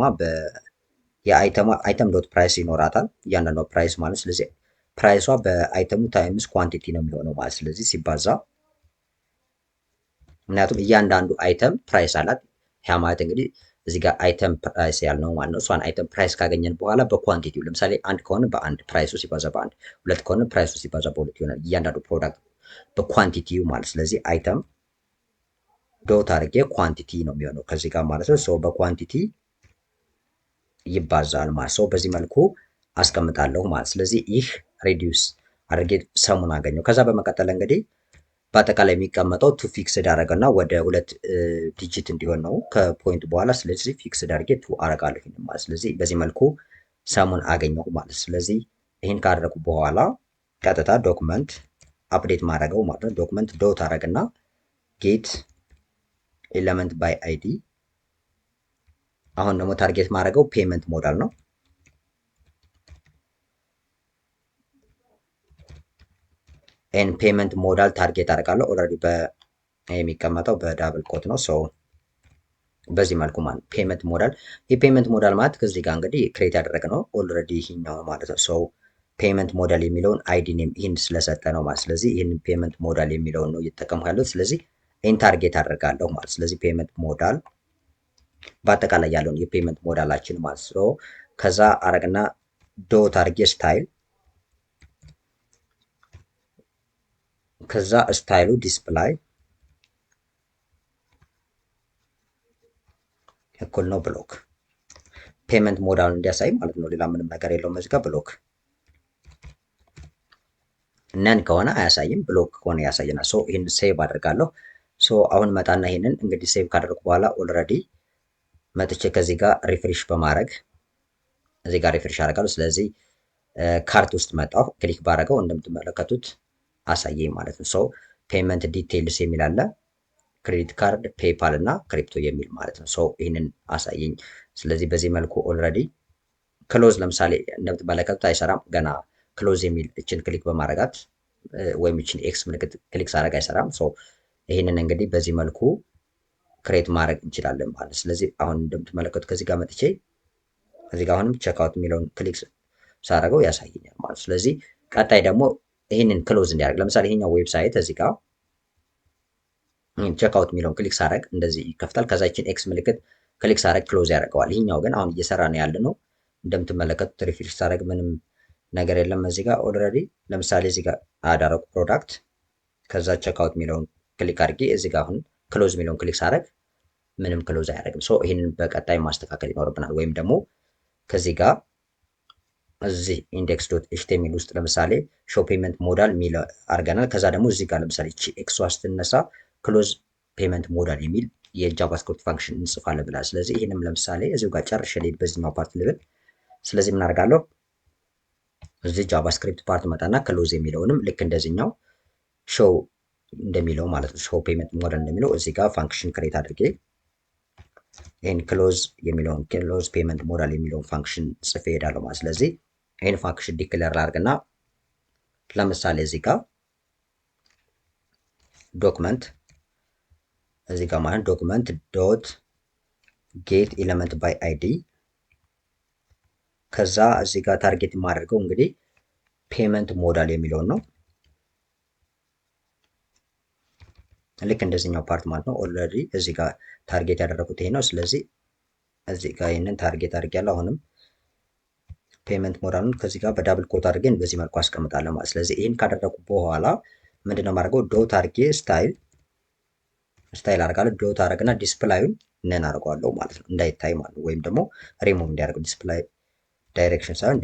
አይተም ዶት ፕራይስ ይኖራታል እያንዳንዷ ፕራይስ ማለት። ስለዚህ ፕራይሷ በአይተሙ ታይምስ ኳንቲቲ ነው የሚሆነው ማለት። ስለዚህ ሲባዛ ምክንያቱም እያንዳንዱ አይተም ፕራይስ አላት። ያ ማለት እንግዲህ እዚህ ጋር አይተም ፕራይስ ያልነው ማለት ነው። እሷን አይተም ፕራይስ ካገኘን በኋላ በኳንቲቲው ለምሳሌ አንድ ከሆነ በአንድ ፕራይሱ ሲባዛ በአንድ፣ ሁለት ከሆነ ፕራይሱ ሲባዛ በሁለት ይሆናል። እያንዳንዱ ፕሮዳክት በኳንቲቲው ማለት። ስለዚህ አይተም ዶት አድርጌ ኳንቲቲ ነው የሚሆነው ከዚህ ጋር ማለት ነው። ሰው በኳንቲቲ ይባዛል ማለት ሰው በዚህ መልኩ አስቀምጣለሁ ማለት። ስለዚህ ይህ ሬዲዩስ አድርጌ ሰሙን አገኘው። ከዛ በመቀጠል እንግዲህ በአጠቃላይ የሚቀመጠው ቱ ፊክስድ አረገና ወደ 2 ዲጂት እንዲሆን ነው ከፖይንት በኋላ። ስለዚህ ፊክስድ አድርጌ ቱ አረጋለሁ ማለት። ስለዚህ በዚህ መልኩ ሰሙን አገኘሁ ማለት። ስለዚህ ይህን ካደረጉ በኋላ ቀጥታ ዶክመንት አፕዴት ማድረገው ማለት ነው። ዶክመንት ዶት አረግና ጌት ኤለመንት ባይ አይዲ። አሁን ደግሞ ታርጌት ማድረገው ፔመንት ሞዳል ነው። ኤን ፔመንት ሞዳል ታርጌት አደርጋለሁ። ኦልሬዲ የሚቀመጠው በዳብል ኮት ነው። ሶ በዚህ መልኩ ማለት ፔመንት ሞዳል። የፔመንት ሞዳል ማለት ከዚህ ጋር እንግዲህ ክሬት ያደረገ ነው ኦልሬዲ ይሄኛው ማለት ነው። ሶ ፔመንት ሞዳል የሚለውን አይዲ ኔም ይህን ስለሰጠ ነው ማለት። ስለዚህ ይህን ፔመንት ሞዳል የሚለውን ነው እየተጠቀምኩ ያለሁት። ስለዚህ ይህን ታርጌት አደርጋለሁ ማለት። ስለዚህ ፔመንት ሞዳል በአጠቃላይ ያለውን የፔመንት ሞዳላችን ማለት ነው። ከዛ አረግና ዶት አርጌ ስታይል፣ ከዛ ስታይሉ ዲስፕላይ እኩል ነው ብሎክ፣ ፔመንት ሞዳሉን እንዲያሳይ ማለት ነው። ሌላ ምንም ነገር የለውም። እዚህ ጋር ብሎክ ነን ከሆነ አያሳይም፣ ብሎክ ከሆነ ያሳየናል። ሶ ይህን ሴቭ አድርጋለሁ። ሶ አሁን መጣና ይህንን እንግዲህ ሴቭ ካደረጉ በኋላ ኦልሬዲ መጥቼ ከዚህ ጋር ሪፍሬሽ በማድረግ እዚህ ጋር ሪፍሬሽ አደርጋለሁ። ስለዚህ ካርት ውስጥ መጣሁ። ክሊክ ባደረገው እንደምትመለከቱት አሳየኝ ማለት ነው። ሶ ፔመንት ዲቴይልስ የሚል አለ፣ ክሬዲት ካርድ፣ ፔይፓል እና ክሪፕቶ የሚል ማለት ነው። ሶ ይህንን አሳየኝ። ስለዚህ በዚህ መልኩ ኦልሬዲ ክሎዝ ለምሳሌ እንደምትመለከቱት አይሰራም ገና። ክሎዝ የሚል እችን ክሊክ በማድረጋት ወይም እችን ኤክስ ምልክት ክሊክ ሳደርግ አይሰራም። ሶ ይህንን እንግዲህ በዚህ መልኩ ክሬት ማድረግ እንችላለን ማለት። ስለዚህ አሁን እንደምትመለከቱት ከዚህ ጋር መጥቼ ከዚህ ጋር አሁንም ቼክአውት የሚለውን ክሊክ ሳደርገው ያሳየኛል ማለት። ስለዚህ ቀጣይ ደግሞ ይህንን ክሎዝ እንዲያደርግ ለምሳሌ ይሄኛው ዌብሳይት እዚህ ጋር ቼክአውት የሚለውን ክሊክ ሳደርግ እንደዚህ ይከፍታል። ከዛ ይችን ኤክስ ምልክት ክሊክ ሳደርግ ክሎዝ ያደርገዋል። ይሄኛው ግን አሁን እየሰራ ነው ያለ ነው። እንደምትመለከቱት ሪፍሬሽ ሳደርግ ምንም ነገር የለም እዚህ ጋር ኦልሬዲ። ለምሳሌ እዚህ ጋር አዳረቁ ፕሮዳክት፣ ከዛ ቼክአውት የሚለውን ክሊክ አድርጌ እዚህ ጋር አሁን ክሎዝ የሚለውን ክሊክ ሳደርግ ምንም ክሎዝ አያደርግም። ሶ ይህንን በቀጣይ ማስተካከል ይኖርብናል። ወይም ደግሞ ከዚህ ጋር እዚህ ኢንዴክስ ዶት ኤችቲኤምኤል ውስጥ ለምሳሌ ሾው ፔመንት ሞዳል የሚል አድርገናል። ከዛ ደግሞ እዚህ ጋር ለምሳሌ እቺ ኤክሷ ስትነሳ ክሎዝ ፔመንት ሞዳል የሚል የጃቫስክሪፕት ፋንክሽን እንጽፋለን ብላል። ስለዚህ ይህንም ለምሳሌ እዚሁ ጋር ጨርሼ ልሄድ በዚህኛው ፓርት ልብል። ስለዚህ ምን አደርጋለሁ እዚህ ጃቫስክሪፕት ፓርት መጣና ክሎዝ የሚለውንም ልክ እንደዚህኛው ሾው እንደሚለው ማለት ነው፣ ሾው ፔመንት ሞዳል እንደሚለው እዚህ ጋር ፋንክሽን ክሬት አድርጌ ይህን ክሎዝ የሚለውን ክሎዝ ፔመንት ሞዳል የሚለውን ፋንክሽን ጽፌ ሄዳለሁ ማለት። ስለዚህ ይህን ፋንክሽን ዲክለር ላድርግና ለምሳሌ እዚህ ጋር ዶክመንት እዚህ ጋር ማለት ዶክመንት ዶት ጌት ኤለመንት ባይ አይዲ፣ ከዛ እዚህ ጋር ታርጌት የማደርገው እንግዲህ ፔመንት ሞዳል የሚለውን ነው። ልክ እንደዚህኛው ፓርት ማለት ነው። ኦልሬዲ እዚህ ጋር ታርጌት ያደረኩት ይሄ ነው። ስለዚህ እዚህ ጋር ይህንን ታርጌት አድርጌያለሁ። አሁንም ፔመንት ሞዳሉን ከዚህ ጋር በዳብል ኮት አድርገን በዚህ መልኩ አስቀምጣለሁ ማለት። ስለዚህ ይህን ካደረኩ በኋላ ምንድነው የማደርገው ዶት አድርጌ ስታይል አደርጋለሁ። ዶት አደርግና ዲስፕላዩን ነን አደርገዋለሁ ማለት ነው፣ እንዳይታይ ማለት ነው። ወይም ደግሞ ሪሙቭ እንዲያደርገው ዲስፕላይ ዳይሬክሽን ሳይሆን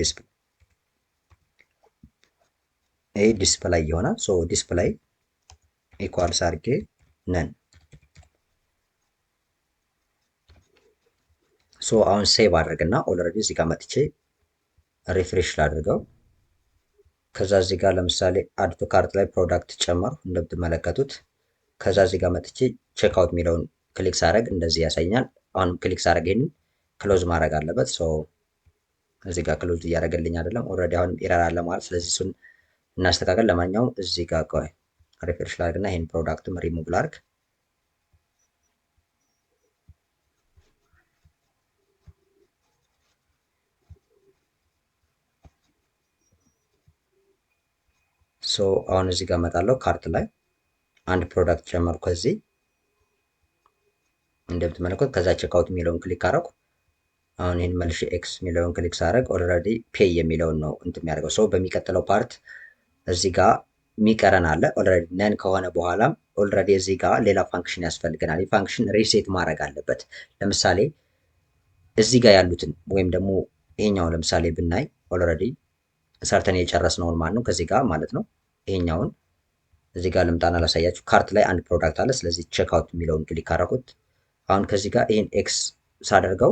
ይሄ ዲስፕላይ ይሆናል። ሶ ዲስፕላይ ኢኳልስ አድርጌ ነን። ሶ አሁን ሴቭ አድርግና ኦልሬዲ እዚህ ጋር መጥቼ ሪፍሬሽ ላድርገው። ከዛ እዚህ ጋር ለምሳሌ አድ ቱ ካርት ላይ ፕሮዳክት ጨመሩ እንደምትመለከቱት። ከዛ እዚህ ጋር መጥቼ ቼክአውት የሚለውን ክሊክ ሳደርግ እንደዚህ ያሳኛል። አሁን ክሊክ ሳደርግ ይሄንን ክሎዝ ማድረግ አለበት። ሶ እዚህ ጋር ክሎዝ እያደረገልኝ አይደለም። ኦልሬዲ አሁን ኤረር አለ ማለት። ስለዚህ እሱን እናስተካከል። ለማንኛውም እዚህ ጋር ቆይ ሪፍሬሽ ላድርግና ይሄን ፕሮዳክትም ሪሙቭ ላድርግ። ሶ አሁን እዚህ ጋር እመጣለሁ። ካርት ላይ አንድ ፕሮዳክት ጨመርኩ ከዚህ እንደምትመለከቱት። ከዛ ቼክአውት የሚለውን ክሊክ አደረኩ። አሁን ይህን መልሼ ኤክስ የሚለውን ክሊክ ሳደርግ ኦልሬዲ ፔይ የሚለውን ነው እንትን የሚያደርገው። ሰው በሚቀጥለው ፓርት እዚህ ጋር የሚቀረን አለ። ኦልሬዲ ነን ከሆነ በኋላም ኦልሬዲ እዚህ ጋር ሌላ ፋንክሽን ያስፈልገናል። ይህ ፋንክሽን ሪሴት ማድረግ አለበት። ለምሳሌ እዚህ ጋር ያሉትን ወይም ደግሞ ይሄኛውን ለምሳሌ ብናይ ኦልሬዲ ሰርተን የጨረስነውን ማለት ነው ከዚህ ጋር ማለት ነው። ይሄኛውን እዚህ ጋር ልምጣና ላሳያችሁ። ካርት ላይ አንድ ፕሮዳክት አለ። ስለዚህ ቼክ አውት የሚለውን ክሊክ አደረኩት። አሁን ከዚህ ጋር ይህን ኤክስ ሳደርገው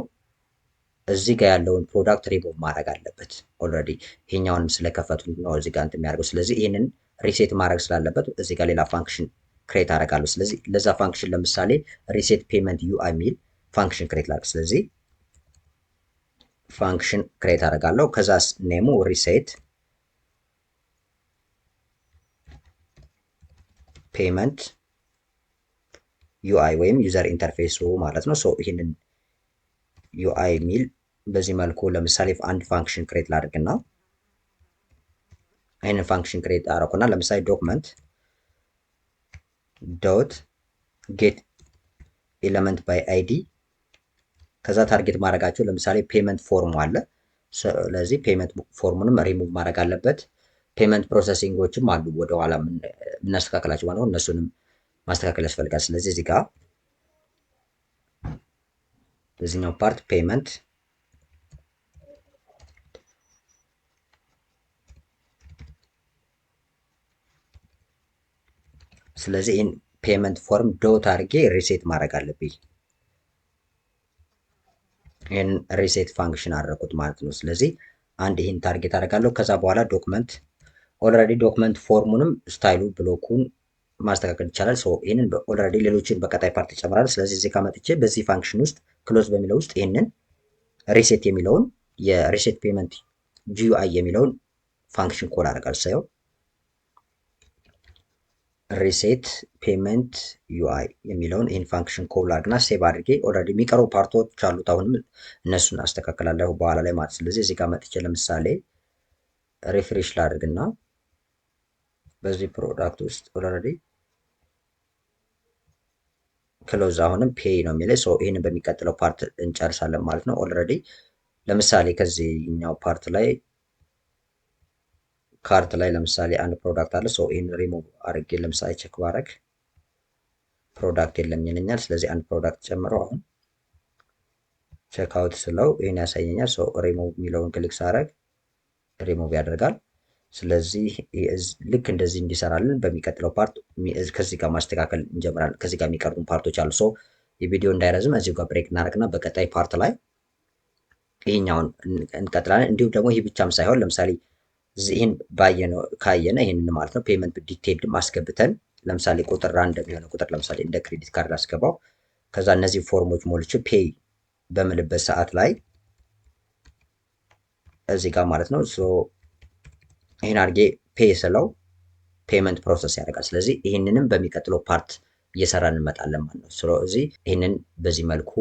እዚህ ጋር ያለውን ፕሮዳክት ሪሙቭ ማድረግ አለበት። ኦልሬዲ ይሄኛውንም ስለከፈቱ ነው እዚህ ጋር እንትን የሚያደርገው። ስለዚህ ይህንን ሪሴት ማድረግ ስላለበት እዚህ ጋር ሌላ ፋንክሽን ክሬት አደርጋለሁ። ስለዚህ ለዛ ፋንክሽን ለምሳሌ ሪሴት ፔመንት ዩአይ የሚል ፋንክሽን ክሬት ላድርግ። ስለዚህ ፋንክሽን ክሬት አደርጋለሁ። ከዛ ኔሙ ሪሴት ፔመንት ዩአይ ወይም ዩዘር ኢንተርፌሱ ማለት ነው። ሶ ይህንን ዩአይ የሚል በዚህ መልኩ ለምሳሌ አንድ ፋንክሽን ክሬት ላድርግና ይህንን ፋንክሽን ክሬት አደረኩና ለምሳሌ ዶክመንት ዶት ጌት ኤለመንት ባይ አይዲ ከዛ ታርጌት ማድረጋቸው ለምሳሌ ፔመንት ፎርሙ አለ። ስለዚህ ፔመንት ፎርሙንም ሪሙቭ ማድረግ አለበት። ፔመንት ፕሮሰሲንጎችም አሉ ወደኋላ የምናስተካከላቸው ማለት ነው። እነሱንም ማስተካከል ያስፈልጋል። ስለዚህ እዚህ ጋር በዚህኛው ፓርት ፔመንት ስለዚህ ይህን ፔመንት ፎርም ዶት አድርጌ ሪሴት ማድረግ አለብኝ። ይህን ሪሴት ፋንክሽን አደረኩት ማለት ነው። ስለዚህ አንድ ይህን ታርጌት አደርጋለሁ። ከዛ በኋላ ዶክመንት ኦልሬዲ ዶክመንት ፎርሙንም ስታይሉ ብሎኩን ማስተካከል ይቻላል። ይህንን ኦልሬዲ ሌሎችን በቀጣይ ፓርት ይጨምራል። ስለዚህ እዚህ ከመጥቼ በዚህ ፋንክሽን ውስጥ ክሎዝ በሚለው ውስጥ ይህንን ሪሴት የሚለውን የሪሴት ፔመንት ጂዩአይ የሚለውን ፋንክሽን ኮል አደርጋለሁ። ሳየው ሪሴት ፔመንት ዩአይ የሚለውን ይህን ፋንክሽን ኮል አድርግና ሴቭ አድርጌ ኦልሬዲ የሚቀሩ ፓርቶች አሉት። አሁንም እነሱን አስተካክላለሁ በኋላ ላይ ማለት። ስለዚህ እዚህ ጋር መጥቼ ለምሳሌ ሪፍሬሽ ላድርግና በዚህ ፕሮዳክት ውስጥ ኦልሬዲ ክሎዝ አሁንም ፔይ ነው የሚለው። ይህንን በሚቀጥለው ፓርት እንጨርሳለን ማለት ነው። ኦልሬዲ ለምሳሌ ከዚህኛው ፓርት ላይ ካርት ላይ ለምሳሌ አንድ ፕሮዳክት አለ። ይህን ሪሙቭ አድርጌ ለምሳሌ ቼክ ባረግ ፕሮዳክት የለም ይለኛል። ስለዚህ አንድ ፕሮዳክት ጨምረው አሁን ቼክ አውት ስለው ይህን ያሳየኛል። ሪሙቭ የሚለውን ክሊክ ሳረግ ሪሙቭ ያደርጋል። ስለዚህ ልክ እንደዚህ እንዲሰራልን በሚቀጥለው ፓርት ከዚህ ጋር ማስተካከል እንጀምራለን። ከዚህ ጋር የሚቀርቡን ፓርቶች አሉ። የቪዲዮ እንዳይረዝም እዚሁ ጋር ብሬክ እናደርግና በቀጣይ ፓርት ላይ ይህኛውን እንቀጥላለን። እንዲሁም ደግሞ ይህ ብቻም ሳይሆን ለምሳሌ ይህን ካየነ ይህንን ማለት ነው ፔመንት ዲቴይል አስገብተን ለምሳሌ ቁጥር ራንደም የሆነ ቁጥር ለምሳሌ እንደ ክሬዲት ካርድ አስገባው። ከዛ እነዚህ ፎርሞች ሞልቼ ፔይ በምልበት ሰዓት ላይ እዚህ ጋር ማለት ነው ይህን አድርጌ ፔይ ስለው ፔመንት ፕሮሰስ ያደርጋል። ስለዚህ ይህንንም በሚቀጥለው ፓርት እየሰራን እንመጣለን ማለት ነው። ስለዚህ ይህንን በዚህ መልኩ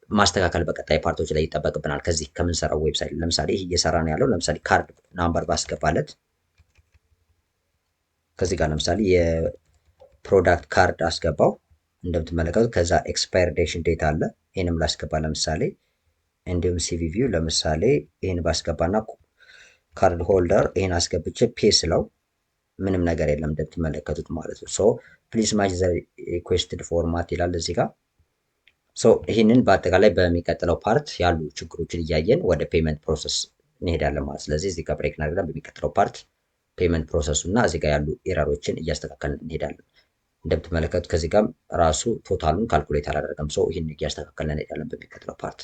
ማስተካከል በቀጣይ ፓርቶች ላይ ይጠበቅብናል። ከዚህ ከምንሰራው ዌብሳይት ለምሳሌ ይህ እየሰራ ነው ያለው። ለምሳሌ ካርድ ናምበር ባስገባለት ከዚህ ጋር ለምሳሌ የፕሮዳክት ካርድ አስገባው እንደምትመለከቱት። ከዛ ኤክስፓየርዴሽን ዴት አለ። ይህንም ላስገባ ለምሳሌ እንዲሁም ሲቪቪው ለምሳሌ ይህን ባስገባና ካርድ ሆልደር ይህን አስገብቼ ፔ ስለው ምንም ነገር የለም እንደምትመለከቱት ማለት ነው። ፕሊዝ ማች ዘ ሪኩዌስትድ ፎርማት ይላል እዚህ ጋር። ይህንን በአጠቃላይ በሚቀጥለው ፓርት ያሉ ችግሮችን እያየን ወደ ፔመንት ፕሮሰስ እንሄዳለን ማለት። ስለዚህ እዚህ ጋር ብሬክ እናደርጋለን። በሚቀጥለው ፓርት ፔመንት ፕሮሰሱ እና እዚህ ጋር ያሉ ኤረሮችን እያስተካከልን እንሄዳለን። እንደምትመለከቱት ከዚህ ጋር ራሱ ቶታሉን ካልኩሌት አላደረገም። ይህን እያስተካከልን እንሄዳለን በሚቀጥለው ፓርት።